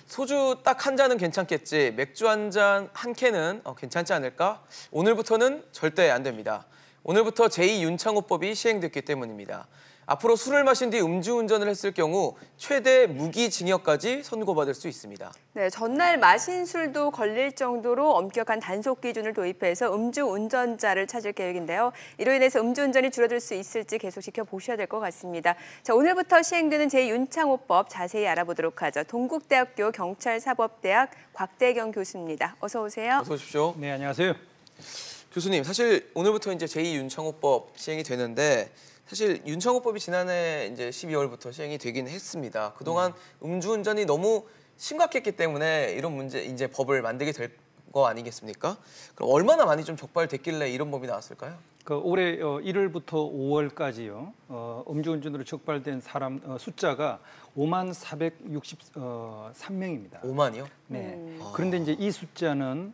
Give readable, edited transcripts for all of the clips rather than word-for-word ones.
소주 딱 한 잔은 괜찮겠지. 맥주 한 잔 한 캔은 괜찮지 않을까? 오늘부터는 절대 안 됩니다. 오늘부터 제2윤창호법이 시행됐기 때문입니다. 앞으로 술을 마신 뒤 음주운전을 했을 경우 최대 무기징역까지 선고받을 수 있습니다. 네, 전날 마신 술도 걸릴 정도로 엄격한 단속 기준을 도입해서 음주운전자를 찾을 계획인데요. 이로 인해서 음주운전이 줄어들 수 있을지 계속 지켜보셔야 될 것 같습니다. 자, 오늘부터 시행되는 제2윤창호법 자세히 알아보도록 하죠. 동국대학교 경찰사법대학 곽대경 교수입니다. 어서 오세요. 어서 오십시오. 네, 안녕하세요. 교수님, 사실 오늘부터 이제 제2윤창호법 시행이 되는데 사실 윤창호법이 지난해 이제 12월부터 시행이 되긴 했습니다. 그동안 음주운전이 너무 심각했기 때문에 이런 문제 이제 법을 만들게 될 거 아니겠습니까? 그럼 얼마나 많이 좀 적발됐길래 이런 법이 나왔을까요? 올해 1월부터 5월까지요. 음주운전으로 적발된 사람 숫자가 5만 463명입니다. 5만이요? 네. 그런데 이제 이 숫자는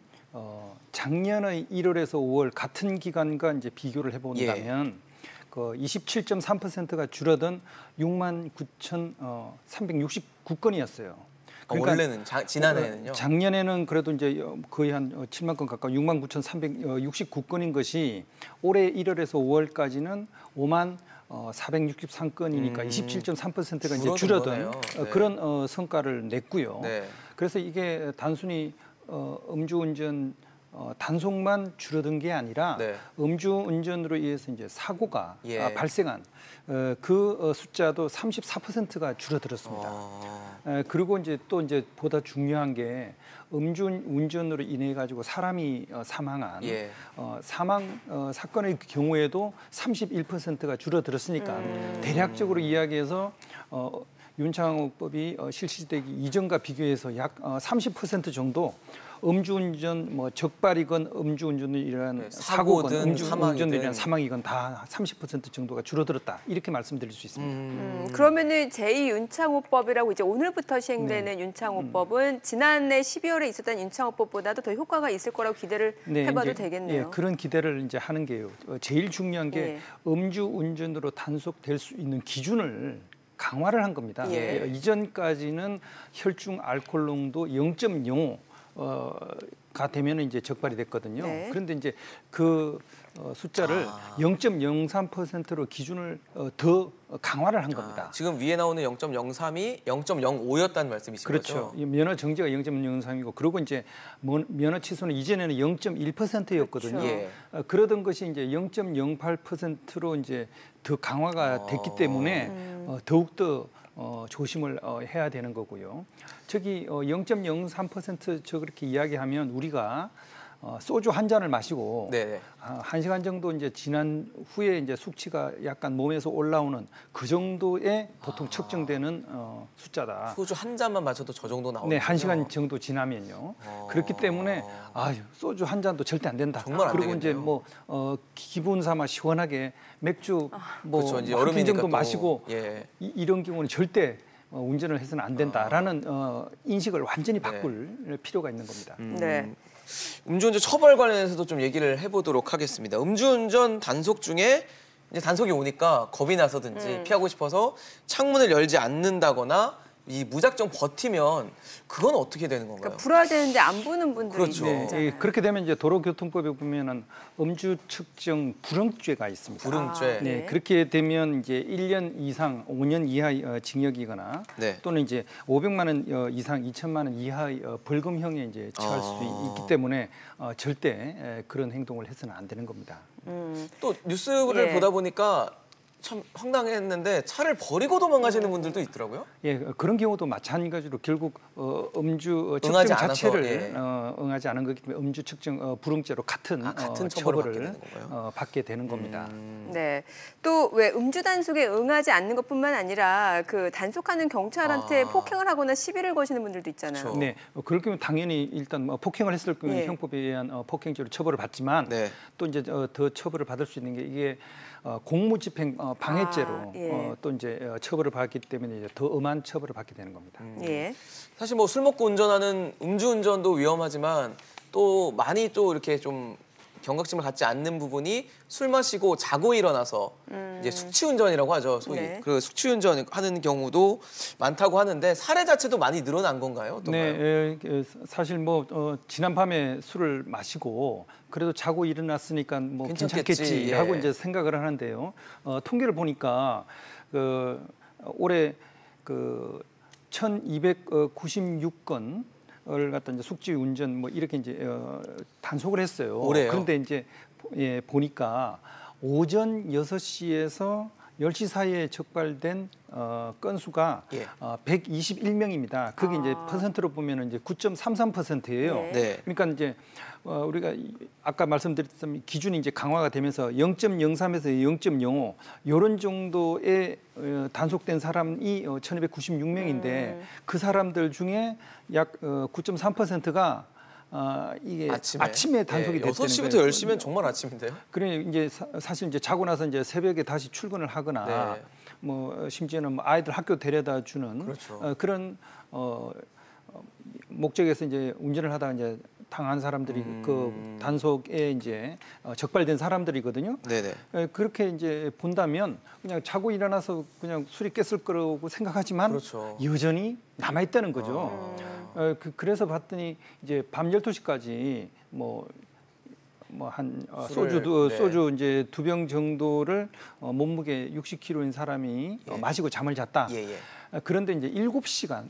작년의 1월에서 5월 같은 기간과 이제 비교를 해본다면. 27.3%가 줄어든 6만 9,369건이었어요. 그러니까 원래는 지난해는요? 작년에는 그래도 이제 거의 한 7만 건 가까운 6만 9,369건인 것이 올해 1월에서 5월까지는 5만 463건이니까 27.3%가 이제 줄어든 네. 그런 성과를 냈고요. 네. 그래서 이게 단순히 음주운전 단속만 줄어든 게 아니라 네. 음주운전으로 인해서 이제 사고가 발생한 그 숫자도 34%가 줄어들었습니다. 그리고 이제 또 이제 보다 중요한 게 음주운전으로 인해 가지고 사람이 사망한 사망 사건의 경우에도 31%가 줄어들었으니까 대략적으로 이야기해서 윤창호법이 실시되기 이전과 비교해서 약 30% 정도 음주운전 적발이건 음주운전으로 인한 사고건 음주운전으로 인한 사망이건 다 30% 정도가 줄어들었다 이렇게 말씀드릴 수 있습니다. 그러면은 제2윤창호법이라고 이제 오늘부터 시행되는 윤창호법은 지난해 12월에 있었던 윤창호법보다도 더 효과가 있을 거라고 기대를 해봐도 되겠네요. 예, 그런 기대를 이제 하는 게요. 제일 중요한 게 음주운전으로 단속될 수 있는 기준을 강화를 한 겁니다. 이전까지는 혈중 알코올 농도 0.05 가 되면 이제 적발이 됐거든요. 그런데 이제 그 숫자를 0.03%로 기준을 더 강화를 한 겁니다. 지금 위에 나오는 0.03이 0.05였다는 말씀이신 거죠? 그렇죠. 면허 정지가 0.03이고 그리고 이제 면허 취소는 이전에는 0.1%였거든요. 그렇죠. 그러던 것이 이제 0.08%로 이제 더 강화가 됐기 때문에 더욱더 조심을 해야 되는 거고요. 저기 0.03% 그렇게 이야기하면 우리가 소주 한 잔을 마시고 1시간 정도 이제 지난 후에 이제 숙취가 약간 몸에서 올라오는 그 정도의 보통 측정되는 숫자다. 소주 한 잔만 마셔도 저 정도 나오죠? 네, 1시간 정도 지나면요. 그렇기 때문에 소주 한 잔도 절대 안 된다. 정말 안 그리고 되겠네요. 이제 기분 삼아 시원하게 맥주 그렇죠. 한 캔 정도 마시고 이런 경우는 절대 운전을 해서는 안 된다라는 인식을 완전히 바꿀 필요가 있는 겁니다. 음주운전 처벌 관련해서도 좀 얘기를 해보도록 하겠습니다. 음주운전 단속 중에 이제 단속이 오니까 겁이 나서든지 피하고 싶어서 창문을 열지 않는다거나 이 무작정 버티면 그건 어떻게 되는 건가요? 그러니까 불어야 되는데 안 부는 분들이 그렇죠. 있잖아요. 그렇게 되면 이제 도로교통법에 보면은 음주 측정 불응죄가 있습니다. 불응죄. 네, 그렇게 되면 이제 1년 이상 5년 이하의 징역이거나 또는 이제 500만 원 이상 2천만 원 이하의 벌금형에 이제 처할 수 있기 때문에 절대 그런 행동을 해서는 안 되는 겁니다. 또 뉴스를 보다 보니까 참 황당했는데 차를 버리고 도망가시는 분들도 있더라고요. 예, 그런 경우도 마찬가지로 결국 음주 측정 자체를 응하지 않은 거기 때문에 음주 측정 불응죄로 같은 처벌을 받게 되는 겁니다. 네, 또 왜 음주 단속에 응하지 않는 것뿐만 아니라 그 단속하는 경찰한테 폭행을 하거나 시비를 거시는 분들도 있잖아요. 그렇죠. 네, 그럴 경우 당연히 일단 폭행을 했을 경우에 형법에 의한 폭행죄로 처벌을 받지만 또 이제 더 처벌을 받을 수 있는 게 이게 공무집행 방해죄로 또 이제 처벌을 받기 때문에 이제 더 엄한 처벌을 받게 되는 겁니다. 사실 뭐 술 먹고 운전하는 음주운전도 위험하지만 또 많이 또 이렇게 좀 경각심을 갖지 않는 부분이 술 마시고 자고 일어나서 이제 숙취운전이라고 하죠. 소위 네. 그 숙취운전 하는 경우도 많다고 하는데 사례 자체도 많이 늘어난 건가요? 어떤가요? 네, 사실 뭐 지난 밤에 술을 마시고 그래도 자고 일어났으니까 뭐 괜찮겠지 예. 하고 이제 생각을 하는데요. 통계를 보니까 올해 1,296건을 갖다 이제 숙지 운전 뭐 이렇게 이제 단속을 했어요. 올해요? 그런데 이제 보니까 오전 6시에서 10시 사이에 적발된 건수가 예. 121명입니다. 그게 이제 퍼센트로 보면 이제 9.33%예요. 네. 네. 그러니까 이제 우리가 아까 말씀드렸던 기준이 이제 강화가 되면서 0.03에서 0.05 이런 정도의 단속된 사람이 1,296명인데 그 사람들 중에 약 9.3%가 이게 아침에 단속이 됐다는 거예요. 6시부터 10시면 정말 아침인데요? 그래 이제 사실 이제 자고 나서 이제 새벽에 다시 출근을 하거나 네. 뭐 심지어는 뭐 아이들 학교 데려다 주는 그렇죠. 그런 목적에서 이제 운전을 하다가 이제 당한 사람들이 그 단속에 이제 적발된 사람들이거든요. 네네. 그렇게 이제 본다면 그냥 자고 일어나서 그냥 술이 깼을 거라고 생각하지만 그렇죠. 여전히 남아 있다는 거죠. 그래서 봤더니 이제 밤 12시까지 한 소주 이제 2병 정도를 몸무게 60kg인 사람이 예. 마시고 잠을 잤다. 예, 예. 그런데 이제 7시간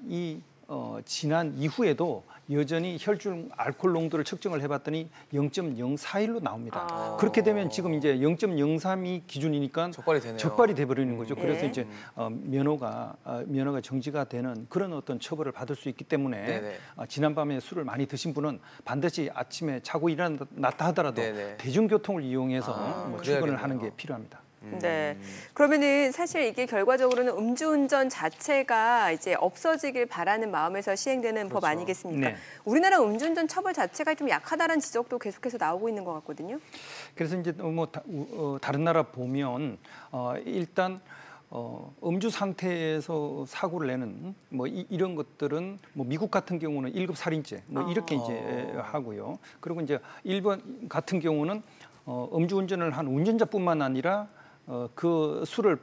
지난 이후에도 여전히 혈중 알코올 농도를 측정을 해봤더니 0.041로 나옵니다. 그렇게 되면 지금 이제 0.03이 기준이니까 적발이 되네요. 적발이 돼버리는 거죠. 그래서 네. 이제 면허가 정지가 되는 그런 어떤 처벌을 받을 수 있기 때문에 네네. 지난밤에 술을 많이 드신 분은 반드시 아침에 자고 일어났다 하더라도 네네. 대중교통을 이용해서 뭐 출근을 그래야겠네요. 하는 게 필요합니다. 네. 그러면은 사실 이게 결과적으로는 음주운전 자체가 이제 없어지길 바라는 마음에서 시행되는 법 아니겠습니까? 네. 우리나라 음주운전 처벌 자체가 좀 약하다는 지적도 계속해서 나오고 있는 것 같거든요. 그래서 이제 다른 나라 보면 일단 음주 상태에서 사고를 내는 뭐 이런 것들은 뭐 미국 같은 경우는 1급 살인죄 뭐 이렇게 이제 하고요. 그리고 이제 일본 같은 경우는 음주운전을 한 운전자뿐만 아니라 그 술을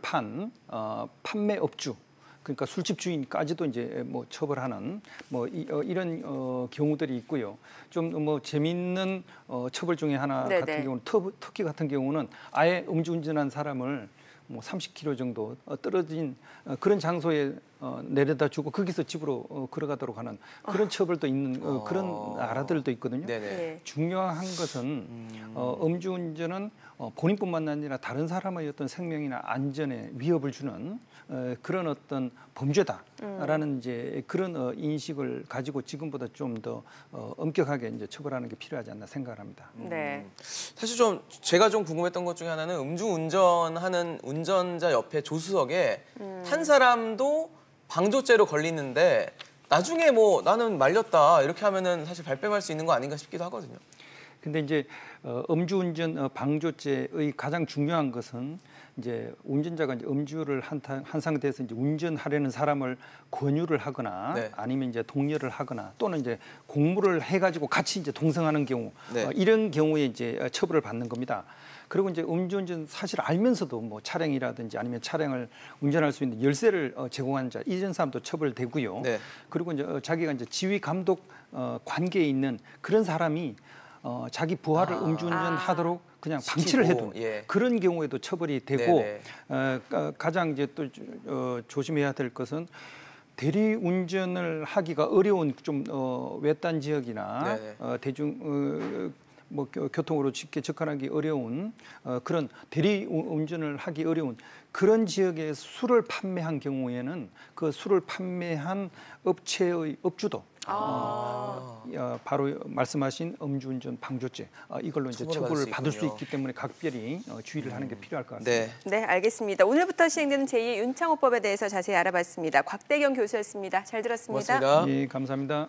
판매업주 그러니까 술집 주인까지도 이제 뭐 처벌하는 뭐 이런 경우들이 있고요. 좀 뭐 재미있는 처벌 중에 하나 네네. 같은 경우는 터키 같은 경우는 아예 음주운전한 사람을 뭐 30km 정도 떨어진 그런 장소에 내려다 주고 거기서 집으로 걸어가도록 하는 그런 처벌도 있는 그런 나라들도 있거든요. 네네. 네. 중요한 것은 음주운전은 본인뿐만 아니라 다른 사람의 어떤 생명이나 안전에 위협을 주는 그런 어떤 범죄다라는 이제 그런 인식을 가지고 지금보다 좀 더 엄격하게 이제 처벌하는 게 필요하지 않나 생각을 합니다. 네. 사실 제가 좀 궁금했던 것 중에 하나는 음주운전하는 운전자 옆에 조수석에 탄 사람도 방조죄로 걸리는데 나중에 뭐 나는 말렸다 이렇게 하면은 사실 발뺌할 수 있는 거 아닌가 싶기도 하거든요. 근데 이제 음주운전 방조죄의 가장 중요한 것은 이제 운전자가 이제 음주를 한 상태에서 이제 운전하려는 사람을 권유를 하거나 네. 아니면 이제 동료를 하거나 또는 이제 공무를 해가지고 같이 이제 동성하는 경우 네. 이런 경우에 이제 처벌을 받는 겁니다. 그리고 이제 음주운전 사실 알면서도 뭐 차량이라든지 아니면 차량을 운전할 수 있는 열쇠를 제공한 자 이런 사람도 처벌되고요. 네. 그리고 이제 자기가 이제 지휘 감독 관계에 있는 그런 사람이 자기 부하를 음주운전하도록 그냥 방치를 해둔 예. 그런 경우에도 처벌이 되고 네네. 가장 이제 또 조심해야 될 것은 대리운전을 하기가 어려운 좀 외딴 지역이나 네네. 대중 뭐 교통으로 쉽게 접근하기 어려운 그런 대리운전을 하기 어려운 그런 지역에 술을 판매한 경우에는 그 술을 판매한 업체의 업주도 바로 말씀하신 음주운전 방조죄 이걸로 이제 처벌을 받을 수 있기 때문에 각별히 주의를 하는 게 필요할 것 같습니다. 네. 네, 알겠습니다. 오늘부터 시행되는 제2 윤창호법에 대해서 자세히 알아봤습니다. 곽대경 교수였습니다. 잘 들었습니다. 고맙습니다. 예, 감사합니다.